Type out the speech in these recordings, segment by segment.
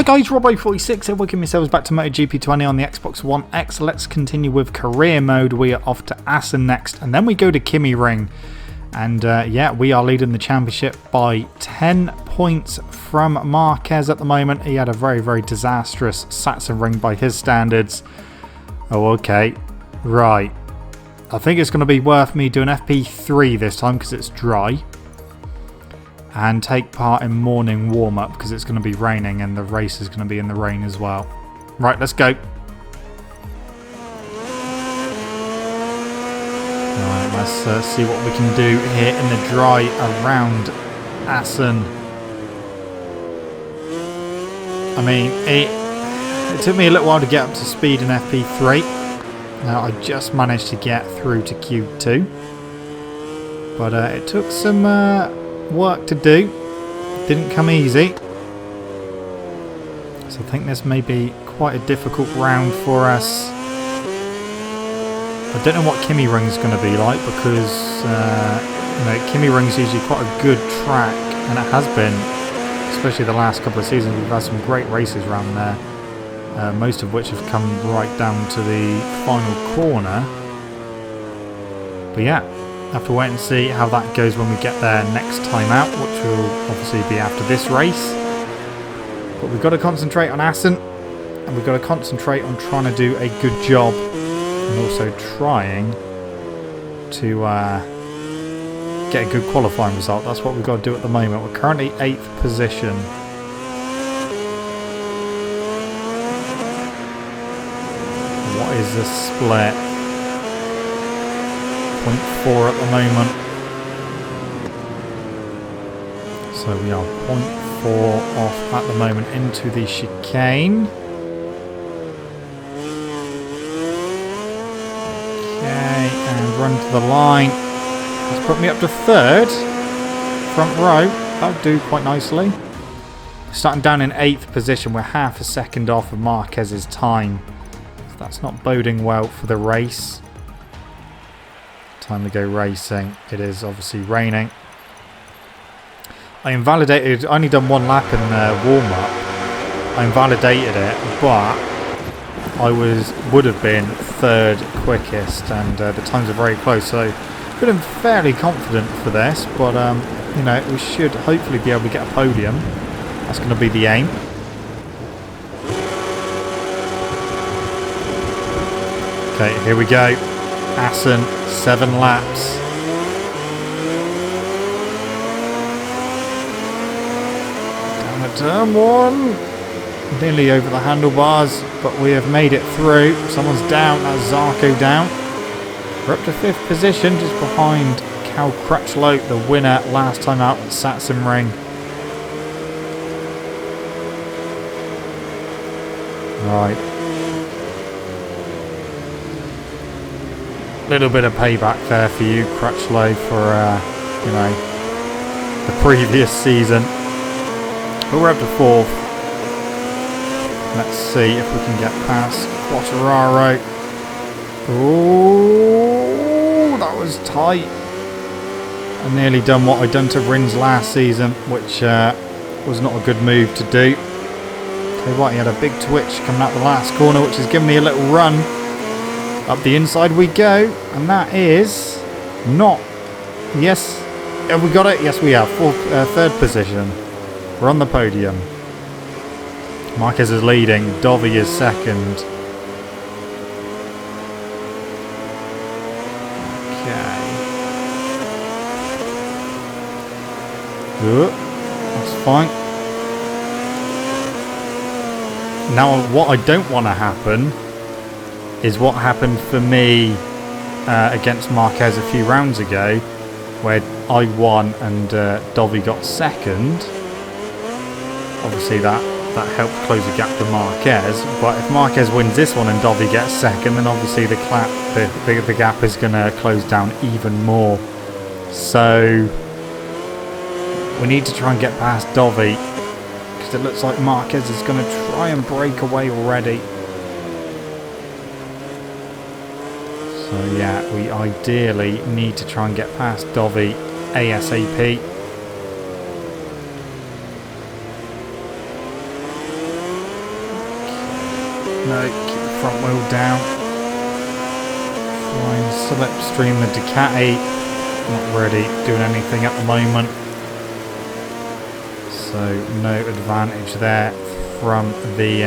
guys, Robbo46 here, welcome yourselves back to MotoGP 20 on the Xbox One X. Let's continue with career mode. We are off to Assen next, and then we go to Kimi Ring. And yeah, we are leading the championship by 10 points from Marquez at the moment. He had a very, very disastrous Sachsenring by his standards. Oh, okay. Right. I think it's going to be worth me doing FP3 this time because it's dry. And take part in morning warm-up because it's going to be raining and the race is going to be in the rain as well. Right, let's go. Right, let's see what we can do here in the dry around Assen. I mean, it took me a little while to get up to speed in FP3. Now, I just managed to get through to Q2. But it took some work to do. Didn't come easy. So I think this may be quite a difficult round for us. I don't know what Kimi Ring's going to be like because you know, Kimi Ring's usually quite a good track, and it has been, especially the last couple of seasons. We've had some great races around there, most of which have come right down to the final corner. But yeah, have to wait and see how that goes when we get there next time out, which will obviously be after this race. But we've got to concentrate on Assen, and we've got to concentrate on trying to do a good job, and also trying to get a good qualifying result. That's what we've got to do at the moment. We're currently 8th position. What is the split? 0.4 at the moment. So we are 0.4 off at the moment into the chicane. Okay, and run to the line. That's put me up to 3rd. Front row. That'll do quite nicely. Starting down in 8th position. We're half a second off of Marquez's time. So that's not boding well for the race. Time to go racing. It is obviously raining. I invalidated, I only done one lap in warm-up. I invalidated it, but I would have been 3rd quickest, and the times are very close, so feeling fairly confident for this, but you know, we should hopefully be able to get a podium. That's going to be the aim. Okay, here we go. Assen, 7 laps. Down at turn 1. Nearly over the handlebars, but we have made it through. Someone's down. That's Zarco down. We're up to 5th position, just behind Cal Crutchlow, the winner last time out at Sachsenring. Right. Little bit of payback there for you, Crutchlow, for you know, the previous season. But we're up to 4th. Let's see if we can get past Quartararo. Oh, that was tight. I nearly done what I'd done to Rins last season, which was not a good move to do. Tell you what, he had a big twitch coming out the last corner, which has given me a little run. Up the inside we go, and that is not. Yes, have we got it? Yes, we have. 3rd position. We're on the podium. Marquez is leading. Dovi is 2nd. Okay. Good. That's fine. Now, what I don't want to happen is what happened for me against Marquez a few rounds ago, where I won and Dovi got 2nd. Obviously that helped close the gap to Marquez, but if Marquez wins this one and Dovi gets 2nd, then obviously the gap is going to close down even more. So we need to try and get past Dovi, because it looks like Marquez is going to try and break away already. So yeah, we ideally need to try and get past Dovi ASAP. No, keep the front wheel down. Try and slipstream the Ducati. Not really doing anything at the moment. So no advantage there from the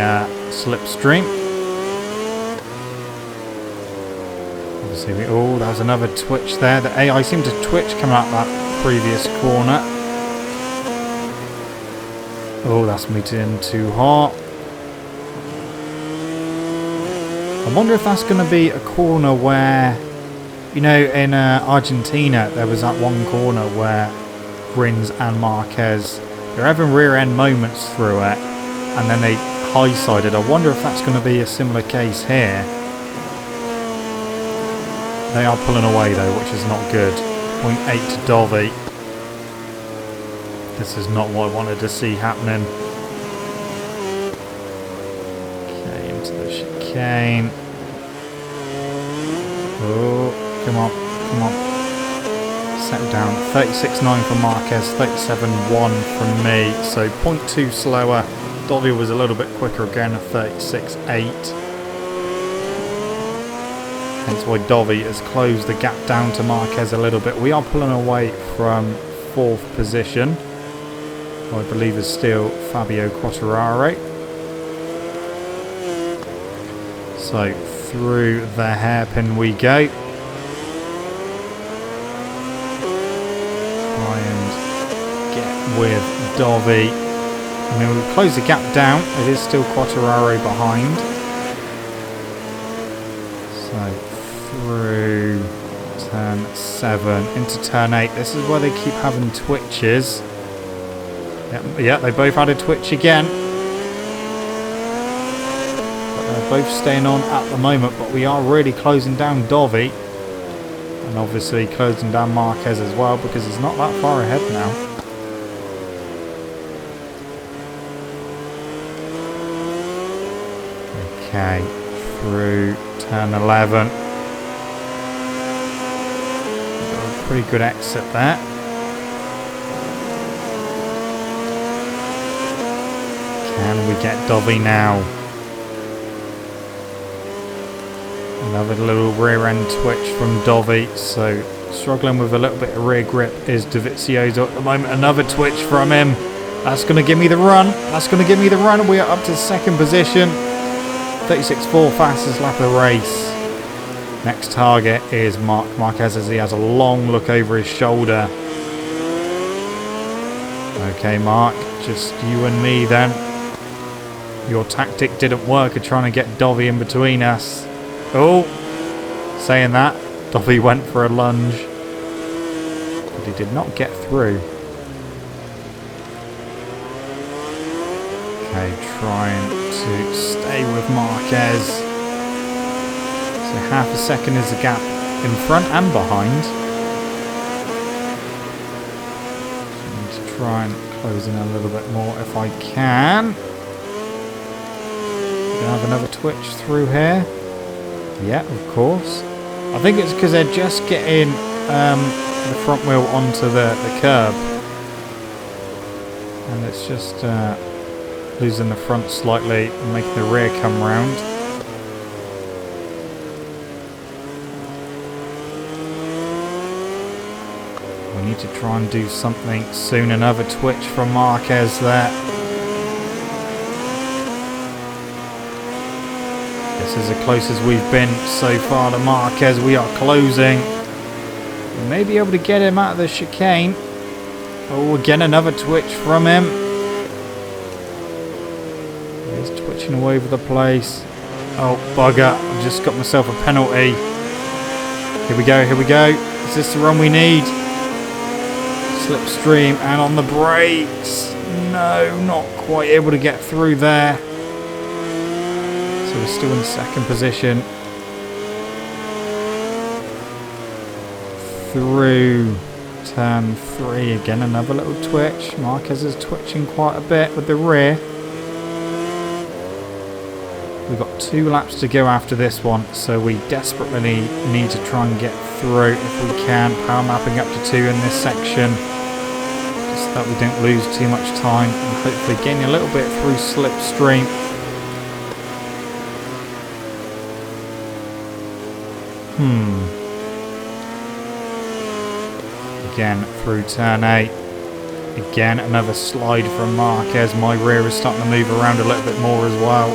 slipstream. Obviously, oh, that was another twitch there. The AI seemed to twitch coming out that previous corner. Oh, that's meted in too hot. I wonder if that's going to be a corner where, you know, in Argentina, there was that one corner where Rins and Marquez, they're having rear end moments through it, and then they high-sided. I wonder if that's going to be a similar case here. They are pulling away though, which is not good. 0.8 to Dovi. This is not what I wanted to see happening. Okay, into the chicane. Oh, come on, come on. Settle down. 36.9 for Marquez, 37.1 from me. So 0.2 slower. Dovi was a little bit quicker again, 36.8. Hence why Dovi has closed the gap down to Marquez a little bit. We are pulling away from 4th position. I believe is still Fabio Quartararo. So through the hairpin we go. Try and get with Dovi. I mean, we've closed the gap down. It is still Quartararo behind. So through turn 7 into turn 8. This is where they keep having twitches. Yeah, they both had a twitch again. But they're both staying on at the moment, but we are really closing down Dovi. And obviously closing down Marquez as well, because he's not that far ahead now. Okay, through turn 11. Got a pretty good exit there. Can we get Dovi now? Another little rear end twitch from Dovi. So struggling with a little bit of rear grip is Dovizioso at the moment. Another twitch from him. That's going to give me the run. That's going to give me the run. We are up to 2nd position. 36.4 fastest lap of the race. Next target is Marquez as he has a long look over his shoulder. Okay, Mark, just you and me then. Your tactic didn't work of trying to get Dovi in between us. Oh, saying that, Dovi went for a lunge, but he did not get through. Okay, trying to stay with Marquez. So half a second is the gap in front and behind. So I need to try and close in a little bit more if I can. Have another twitch through here. Yeah, of course. I think it's because they're just getting the front wheel onto the curb, and it's just losing the front slightly and making the rear come round. We need to try and do something soon. Another twitch from Marquez there. This is the closest we've been so far to Marquez. We are closing. We may be able to get him out of the chicane. Oh, again another twitch from him. He's twitching all over the place. Oh, bugger. I've just got myself a penalty. Here we go, here we go. Is this the run we need? Slipstream and on the brakes. No, not quite able to get through there. So we're still in 2nd position. Through turn 3 again, another little twitch. Marquez is twitching quite a bit with the rear. We've got 2 laps to go after this one, so we desperately need to try and get through if we can. Power mapping up to 2 in this section, just so that we don't lose too much time, and hopefully gain a little bit through slipstream. Again, through turn 8. Again, another slide from Marquez. My rear is starting to move around a little bit more as well.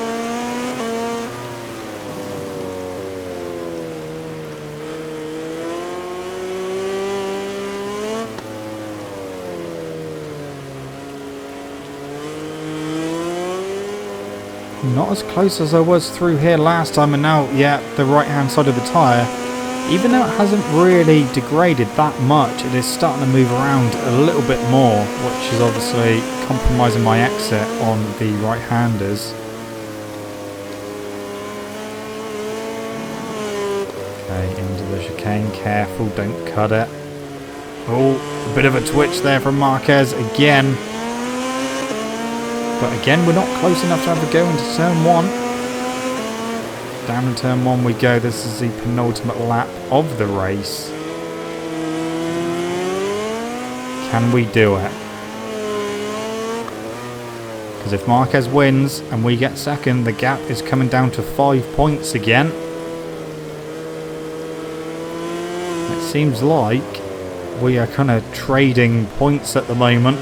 Not as close as I was through here last time, and now, yeah, the right-hand side of the tyre. Even though it hasn't really degraded that much, it is starting to move around a little bit more, which is obviously compromising my exit on the right-handers. Okay, into the chicane, careful, don't cut it. Oh, a bit of a twitch there from Marquez again. But again, we're not close enough to have a go into turn 1. Down in turn 1 we go. This is the penultimate lap of the race. Can we do it? Because if Marquez wins and we get second, the gap is coming down to 5 points again. It seems like we are kind of trading points at the moment.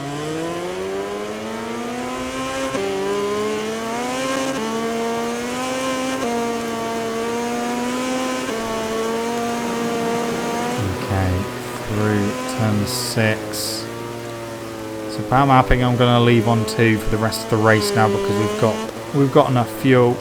Turn 6. So power mapping I'm going to leave on 2 for the rest of the race now, because we've got enough fuel.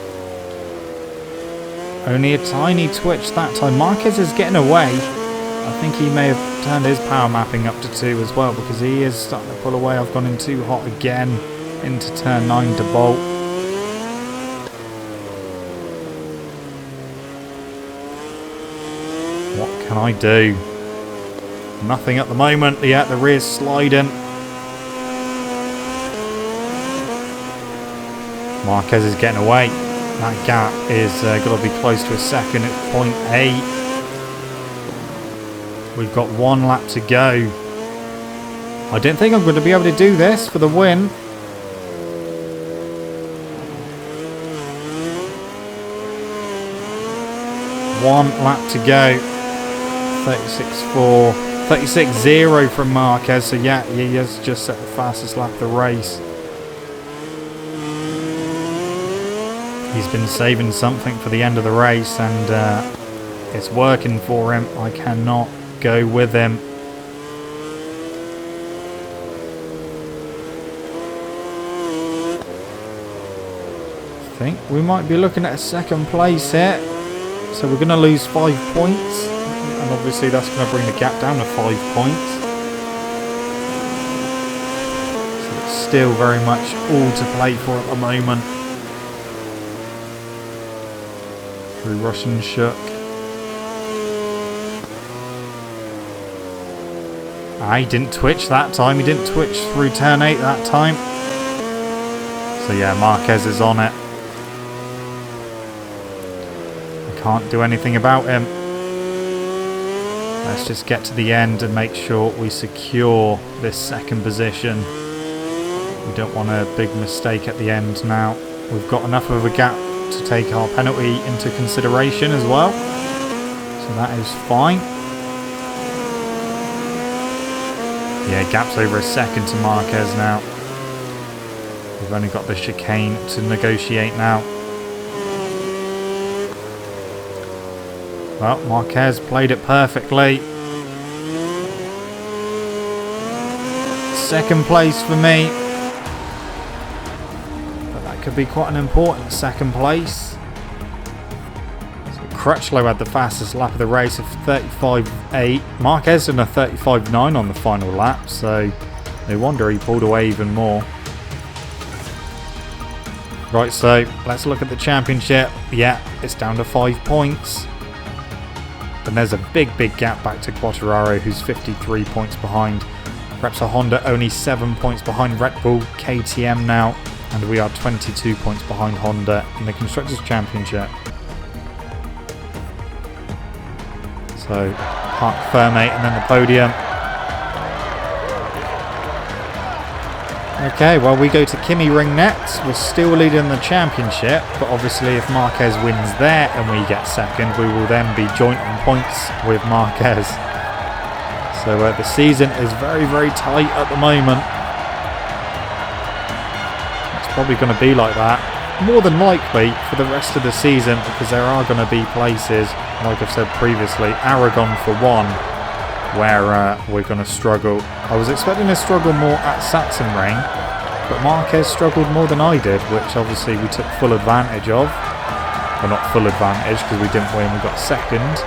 Only a tiny twitch that time. Marquez is getting away. I think he may have turned his power mapping up to 2 as well, because he is starting to pull away. I've gone in too hot again into turn 9 to bolt. What can I do? Nothing at the moment. Yeah, the rear's sliding. Marquez is getting away. That gap is got to be close to a second. It's 0.8. We've got 1 lap to go. I didn't think I'm going to be able to do this for the win. One lap to go. 36.4. 36.0 from Marquez, so yeah, he has just set the fastest lap of the race. He's been saving something for the end of the race, and it's working for him. I cannot go with him. I think we might be looking at a second place here, so we're going to lose 5 points. And obviously that's going to bring the gap down to 5 points. So it's still very much all to play for at the moment. Through Russian Shook. He didn't twitch that time. He didn't twitch through turn 8 that time. So yeah, Marquez is on it. I can't do anything about him. Let's just get to the end and make sure we secure this second position. We don't want a big mistake at the end now. We've got enough of a gap to take our penalty into consideration as well. So that is fine. Yeah, gap's over a second to Marquez now. We've only got the chicane to negotiate now. Well, Marquez played it perfectly. Second place for me. But that could be quite an important second place. So Crutchlow had the fastest lap of the race of 35.8. Marquez did a 35.9 on the final lap, so no wonder he pulled away even more. Right, so let's look at the championship. Yeah, it's down to 5 points. And there's a big gap back to Quartararo, who's 53 points behind. Repsol Honda only 7 points behind Red Bull, KTM now, and we are 22 points behind Honda in the Constructors' Championship. So, Parc Fermé and then the podium. Okay, well, we go to Kimi Ring next. We're still leading the championship, but obviously if Marquez wins there and we get second, we will then be joint on points with Marquez. So the season is very, very tight at the moment. It's probably going to be like that, more than likely, for the rest of the season, because there are going to be places, like I've said previously, Aragon for one, where we're going to struggle. I was expecting to struggle more at Sachsenring, but Marquez struggled more than I did, which obviously we took full advantage of. Well, not full advantage, because we didn't win, we got second.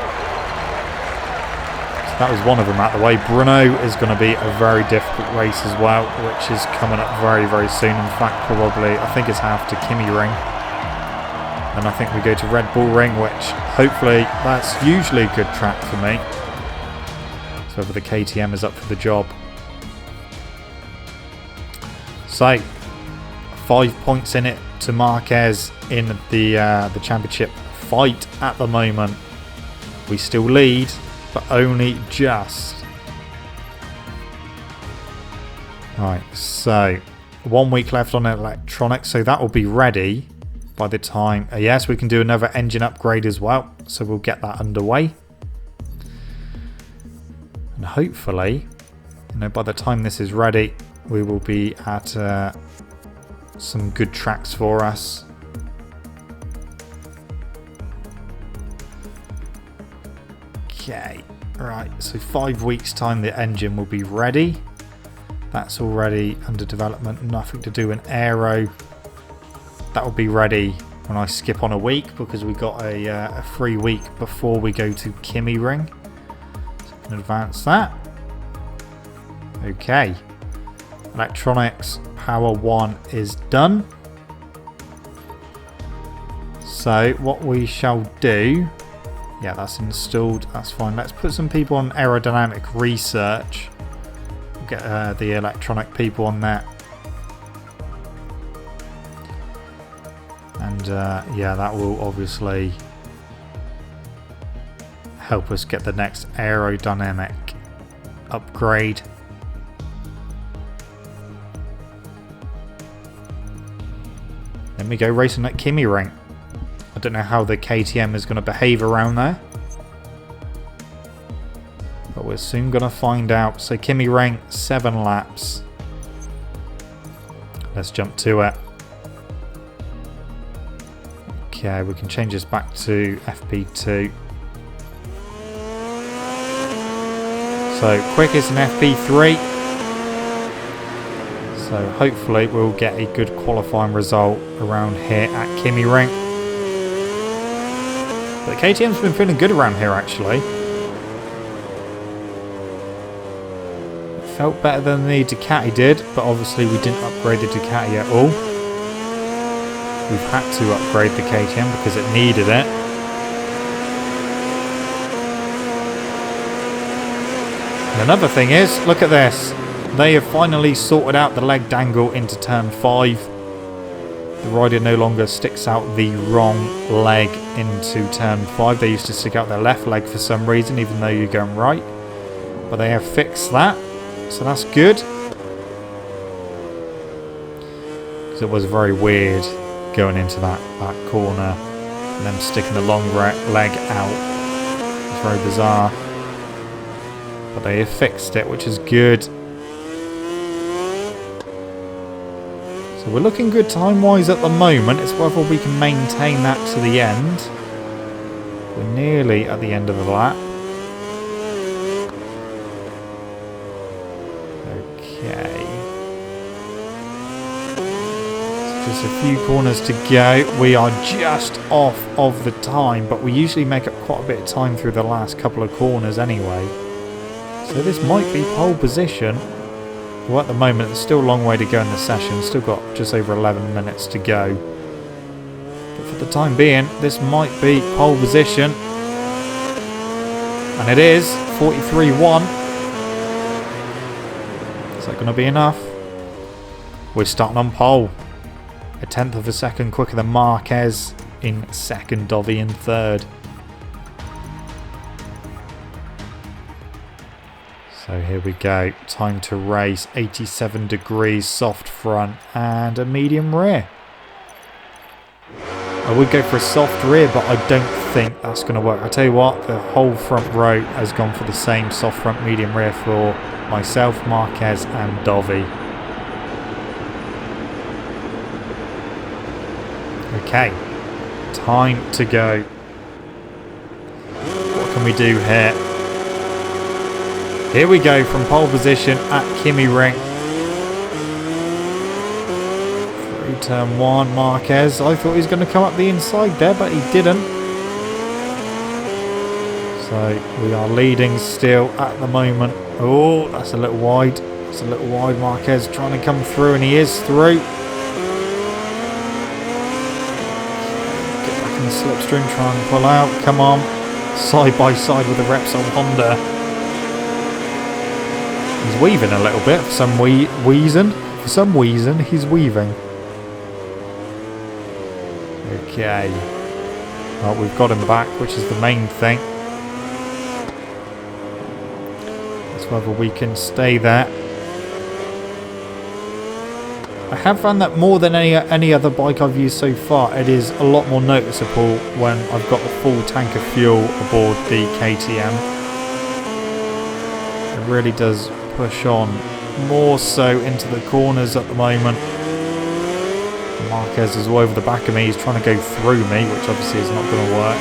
That was one of them out the way. Brno is going to be a very difficult race as well, which is coming up very, very soon. In fact, probably, I think it's after Kimi Ring. And I think we go to Red Bull Ring, which hopefully, that's usually a good track for me. So whether the KTM is up for the job. So, 5 points in it to Marquez in the championship fight at the moment. We still lead, but only just. Right, so 1 week left on electronics, so that will be ready by the time. Yes, we can do another engine upgrade as well, so we'll get that underway. And hopefully, by the time this is ready, we will be at some good tracks for us. Okay, right, so 5 weeks time the engine will be ready. That's already under development, nothing to do in aero. That will be ready when I skip on a week, because we got a free week before we go to Kimi Ring. So we can advance that. Okay, electronics power 1 is done. So what we shall do, yeah, that's installed, that's fine. Let's put some people on aerodynamic research. We'll get the electronic people on that. And yeah, that will obviously help us get the next aerodynamic upgrade. Then we go racing at Kimi Ring. I don't know how the KTM is going to behave around there, but we're soon going to find out. So Kimi Ring, 7 laps. Let's jump to it. Okay, we can change this back to FP2. So quickest in FP3. So hopefully we'll get a good qualifying result around here at Kimi Ring. But the KTM's been feeling good around here actually. It felt better than the Ducati did, but obviously we didn't upgrade the Ducati at all. We've had to upgrade the KTM because it needed it. And another thing is, look at this. They have finally sorted out the leg dangle into turn 5. The rider no longer sticks out the wrong leg into turn 5. They used to stick out their left leg for some reason, even though you're going right. But they have fixed that, so that's good. Because it was very weird going into that corner and then sticking the long leg out. It's very bizarre. But they have fixed it, which is good. So we're looking good time-wise at the moment. It's whether we can maintain that to the end. We're nearly at the end of the lap. Okay. So just a few corners to go. We are just off of the time, but we usually make up quite a bit of time through the last couple of corners anyway. So this might be pole position. Well, at the moment, there's still a long way to go in the session. Still got just over 11 minutes to go. But for the time being, this might be pole position. And it is 43.1. Is that going to be enough? We're starting on pole. A tenth of a second quicker than Marquez in second, Dovi in third. So here we go. Time to race. 87 degrees, soft front, and a medium rear. I would go for a soft rear, but I don't think that's going to work. I tell you what, the whole front row has gone for the same soft front, medium rear for myself, Marquez, and Dovi. Okay, time to go. What can we do here? Here we go from pole position at Kimi Ring. Through turn 1, Marquez. I thought he was going to come up the inside there, but he didn't. So we are leading still at the moment. Oh, that's a little wide. It's a little wide. Marquez trying to come through, and he is through. Get back in the slipstream, try and pull out. Come on. Side by side with the Repsol Honda. He's weaving a little bit for some reason. For some reason, he's weaving. Okay. Well, we've got him back, which is the main thing. Let's whether we can stay there. I have found that more than any other bike I've used so far, it is a lot more noticeable when I've got the full tank of fuel aboard the KTM. It really does push on more so into the corners at the moment. Marquez is all over the back of me. He's trying to go through me, which obviously is not going to work.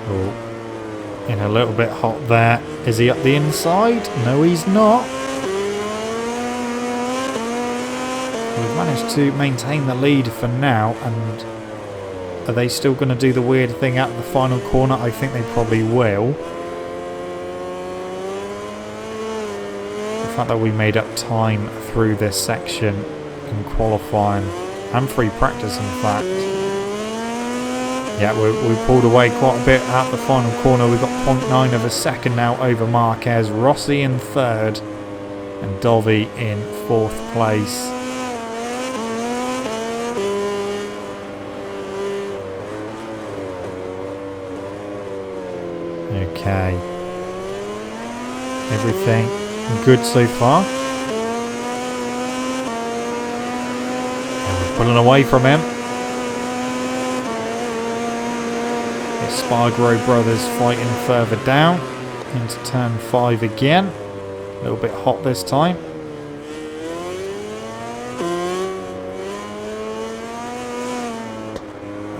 Oh, in a little bit hot there. Is he up the inside? No, he's not. We've managed to maintain the lead for now, and are they still going to do the weird thing at the final corner? I think they probably will. The fact that we made up time through this section in qualifying and free practice, in fact. Yeah, we pulled away quite a bit at the final corner. We've got 0.9 of a second now over Marquez. Rossi in third and Dovi in fourth place. Okay. Everything good so far. And we're pulling away from him. It's Spargro brothers fighting further down into turn 5 again. A little bit hot this time.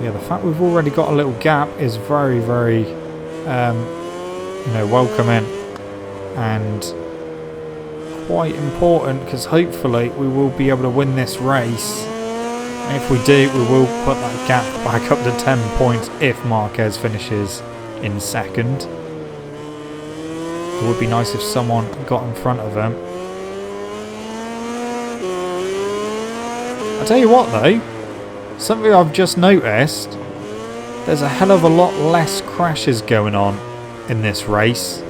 Yeah, the fact we've already got a little gap is very, very welcoming and quite important, because hopefully we will be able to win this race. And if we do, we will put that gap back up to 10 points if Marquez finishes in second. It would be nice if someone got in front of him. I'll tell you what though, something I've just noticed, there's a hell of a lot less crashes going on in this race.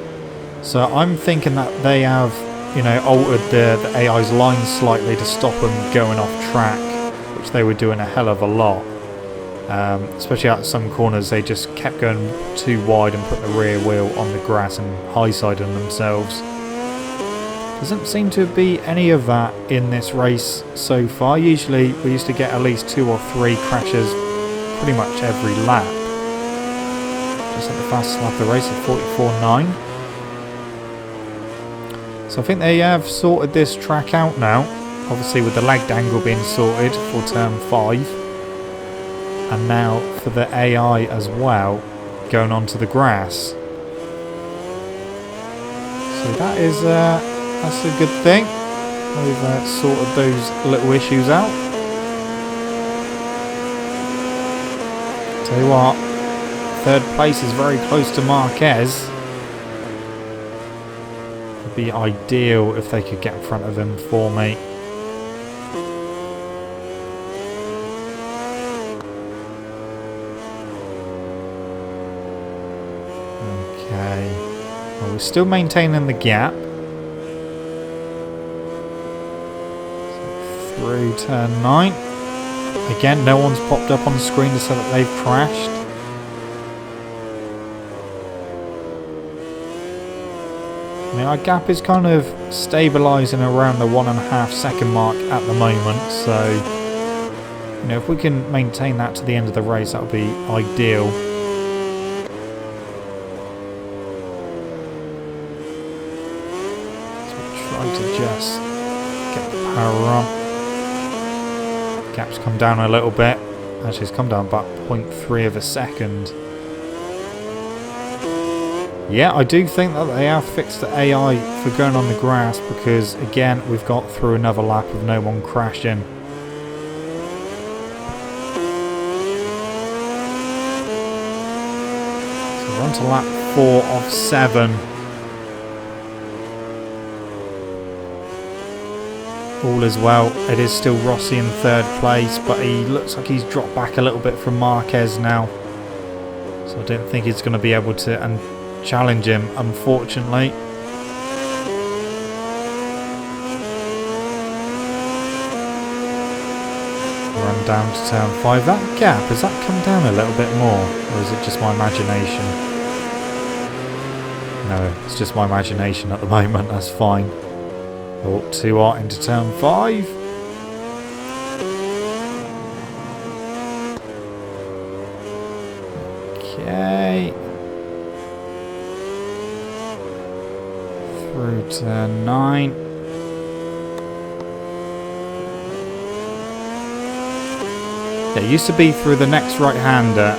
So I'm thinking that they have, altered the AI's line slightly to stop them going off track, which they were doing a hell of a lot. Especially at some corners, they just kept going too wide and put the rear wheel on the grass and high-siding themselves. Doesn't seem to be any of that in this race so far. Usually we used to get at least 2 or 3 crashes pretty much every lap. Just at the fastest lap of the race at 44.9. So I think they have sorted this track out now. Obviously with the lagged angle being sorted for turn 5. And now for the AI as well, going onto the grass. So that is that's a good thing. We've sorted those little issues out. Tell you what, third place is very close to Marquez. It'd be ideal if they could get in front of him for me. Okay. Well, we're still maintaining the gap. So through turn 9. Again, no one's popped up on the screen to say that they've crashed. I mean, our gap is kind of stabilising around the 1.5 second mark at the moment, so you know, if we can maintain that to the end of the race, that would be ideal. So we'll try to just get the power on. Gap's come down a little bit. Actually, it's come down about 0.3 of a second. Yeah, I do think that they have fixed the AI for going on the grass because, again, we've got through another lap of no one crashing. So we're on to lap 4 of 7. All is well. It is still Rossi in 3rd place, but he looks like he's dropped back a little bit from Marquez now. So I don't think he's going to be able to challenge him, unfortunately. Run down to turn 5. That gap, has that come down a little bit more? Or is it just my imagination? No, it's just my imagination at the moment, that's fine. Oh, 2 out into turn 5. Okay. Through turn 9. Yeah, it used to be through the next right-hander,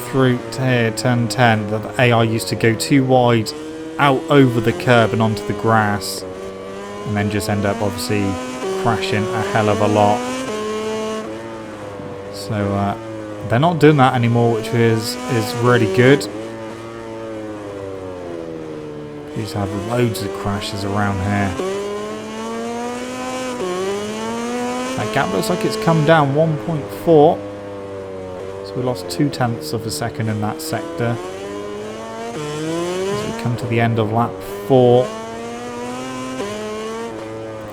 through to turn 10, that the AI used to go too wide out over the curb and onto the grass, and then just end up obviously crashing a hell of a lot. So they're not doing that anymore, which is really good. We used to have loads of crashes around here. That gap looks like it's come down 1.4. So we lost 0.2 of a second in that sector. As we come to the end of lap 4.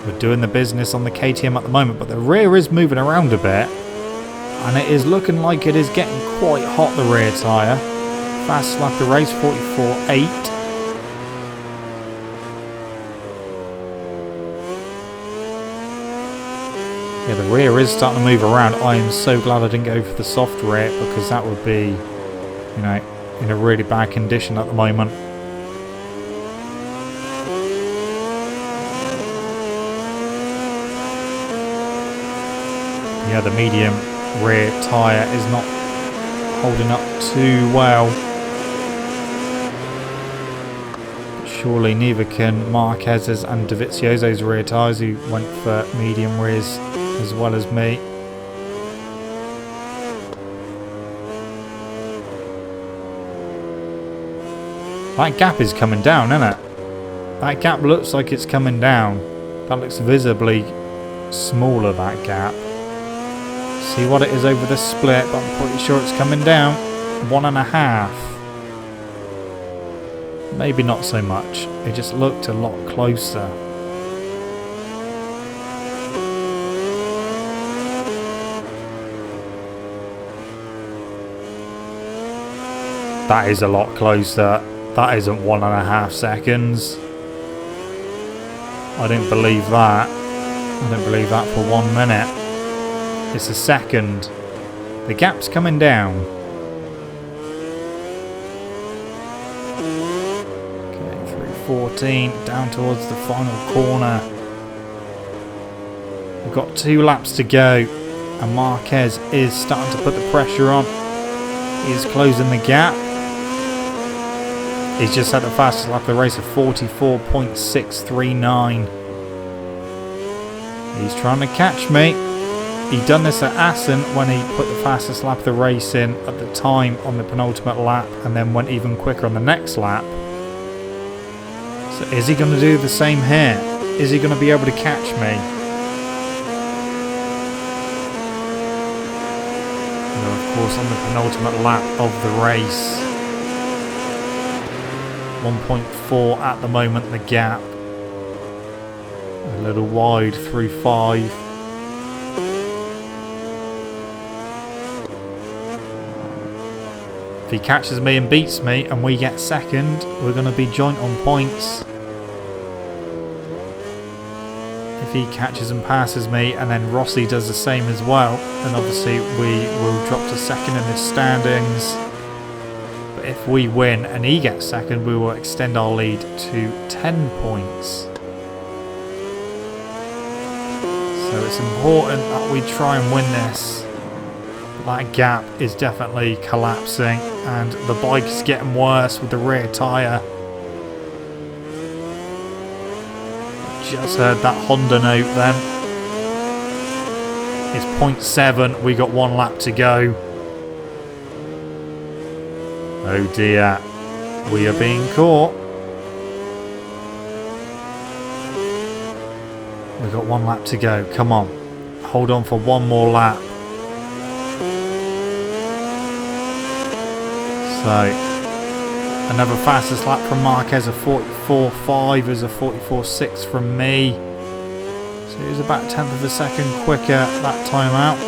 We're doing the business on the KTM at the moment, but the rear is moving around a bit. And it is looking like it is getting quite hot, the rear tyre. Fast lap of race, 44.8. Yeah, the rear is starting to move around. I am so glad I didn't go for the soft rear, because that would be, you know, in a really bad condition at the moment. Yeah, the medium rear tyre is not holding up too well. But surely neither can Marquez's and Dovizioso's rear tyres, who went for medium rears as well as me. That gap is coming down, isn't it? That gap looks like it's coming down. That looks visibly smaller, that gap. See what it is over the split, but I'm pretty sure it's coming down. 1.5. Maybe not so much. It just looked a lot closer. That is a lot closer. That isn't 1.5 seconds. I didn't believe that. I didn't believe that for 1 minute. It's a second. The gap's coming down. Okay, through 14, down towards the final corner. We've got 2 laps to go, and Marquez is starting to put the pressure on. He's closing the gap. He's just had the fastest lap of the race of 44.639. He's trying to catch me. He done this at Assen when he put the fastest lap of the race in at the time on the penultimate lap, and then went even quicker on the next lap. So is he going to do the same here? Is he going to be able to catch me? No, of course, on the penultimate lap of the race. 1.4 at the moment, the gap. A little wide through 5. If he catches me and beats me and we get second, we're going to be joint on points. he catches and passes me, and then Rossi does the same as well, then obviously we will drop to second in the standings. But if we win and he gets second, we will extend our lead to 10 points. So it's important that we try and win this. That gap is definitely collapsing, and the bike is getting worse with the rear tyre. Just heard that Honda note then. It's 0.7, we got 1 lap to go. Oh dear, we are being caught. We got 1 lap to go, come on. Hold on for 1 more lap. So, another fastest lap from Marquez, a 44.5 is a 44.6 from me. So it was about 1/10 of a second quicker that time out.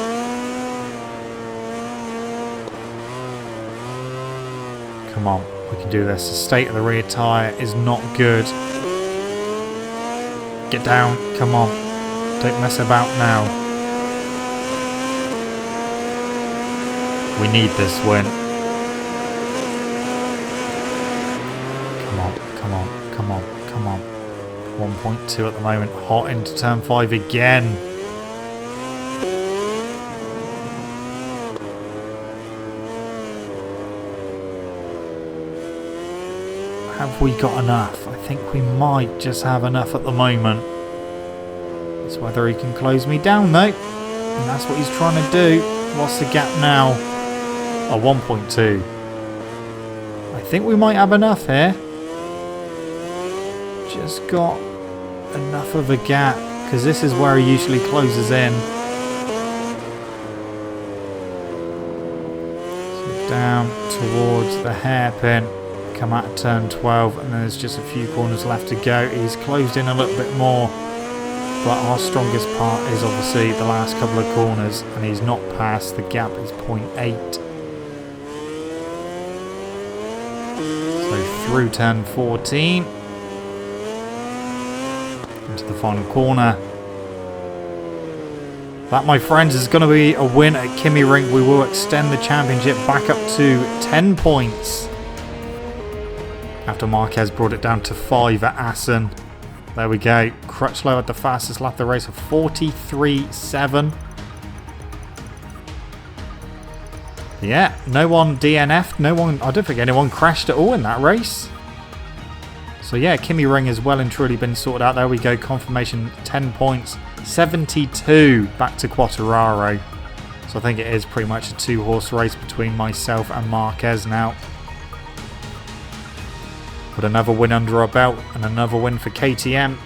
Come on, we can do this. The state of the rear tyre is not good. Get down, come on. Don't mess about now. We need this win. Come on. 1.2 at the moment. Hot into turn 5 again. Have we got enough? I think we might just have enough at the moment. It's whether he can close me down though. And that's what he's trying to do. What's the gap now? Oh, 1.2. I think we might have enough here. Just got enough of a gap, because this is where he usually closes in. So down towards the hairpin, come out of turn 12, and there's just a few corners left to go. He's closed in a little bit more, but our strongest part is obviously the last couple of corners, and he's not passed. The gap is 0.8. So through turn 14. To the final corner. That, my friends, is going to be a win at Kimi Ring. We will extend the championship back up to 10 points after Marquez brought it down to 5 at Assen. There we go. Crutchlow had the fastest lap of the race of 43.7. Yeah, no one DNF'd. No one, I don't think anyone crashed at all in that race. So yeah, Kimi Ring has well and truly been sorted out. There we go, confirmation, 10 points, 72 back to Quartararo. So I think it is pretty much a 2-horse race between myself and Marquez now. Put another win under our belt and another win for KTM.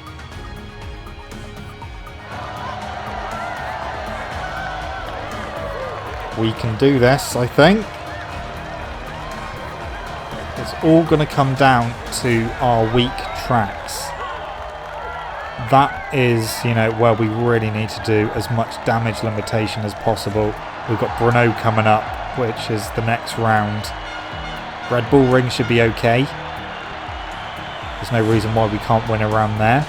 We can do this, I think. It's all going to come down to our weak tracks. That is, where we really need to do as much damage limitation as possible. We've got Brno coming up, which is the next round. Red Bull Ring should be okay. There's no reason why we can't win around there.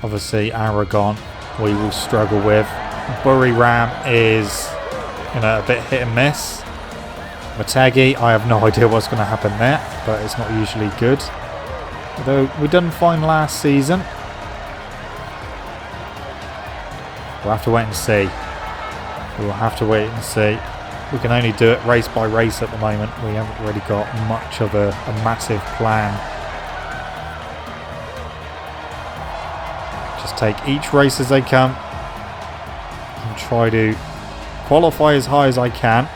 Obviously, Aragon we will struggle with. Buriram is a bit hit and miss. Motegi, I have no idea what's going to happen there, but it's not usually good. Although we done fine last season. We'll have to wait and see. We'll have to wait and see. We can only do it race by race at the moment. We haven't really got much of a massive plan. Just take each race as they come and try to qualify as high as I can.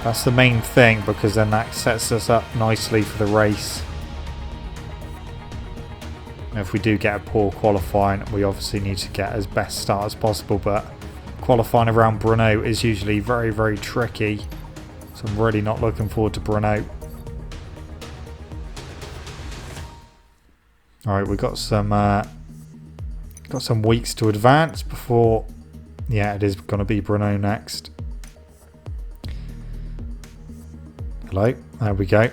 That's the main thing, because then that sets us up nicely for the race. And if we do get a poor qualifying, we obviously need to get as best start as possible, but qualifying around Brno is usually very, very tricky. So I'm really not looking forward to Brno. Alright, we've got some weeks to advance before, yeah, it is going to be Brno next. Hello, there we go.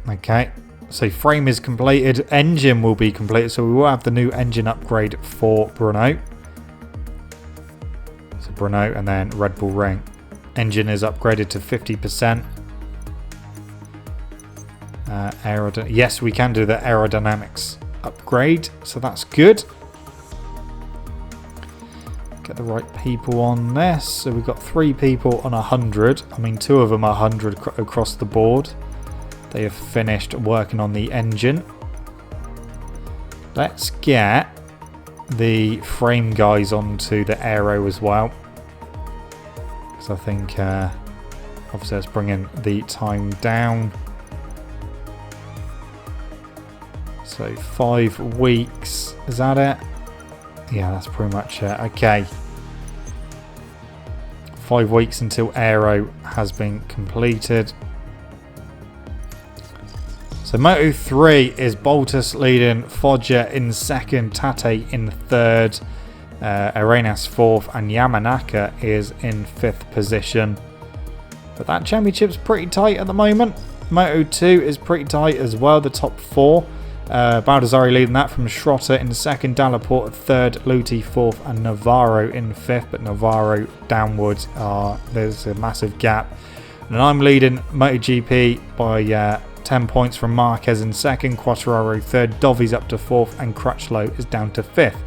Okay, So frame is completed. Engine will be completed. So we will have the new engine upgrade for Bruno. So Bruno and then Red Bull Ring. Engine is upgraded to 50%. Yes, we can do the aerodynamics upgrade. So that's good. Get the right people on this. So we've got 3 people on 100. I mean, 2 of them are 100 across the board. They have finished working on the engine. Let's get the frame guys onto the aero as well. Because I think, obviously, let's bring in the time down. So 5 weeks. Is that it? Yeah, that's pretty much it. Okay. 5 weeks until aero has been completed. So Moto 3 is Boltus leading, Foggia in second, Tate in third, Arenas fourth, and Yamanaka is in 5th position. But that championship's pretty tight at the moment. Moto 2 is pretty tight as well, the top 4. Baldassari leading that from Schrotter in second, Dallaporte third, Luti fourth, and Navarro in 5th. But Navarro downwards, there's a massive gap. And I'm leading MotoGP by 10 points from Marquez in second, Quattararo third, Dovi's up to 4th, and Crutchlow is down to 5th.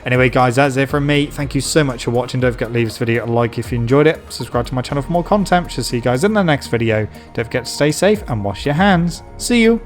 Anyway, guys, that's it from me. Thank you so much for watching. Don't forget to leave this video a like if you enjoyed it. Subscribe to my channel for more content. Shall see you guys in the next video. Don't forget to stay safe and wash your hands. See you.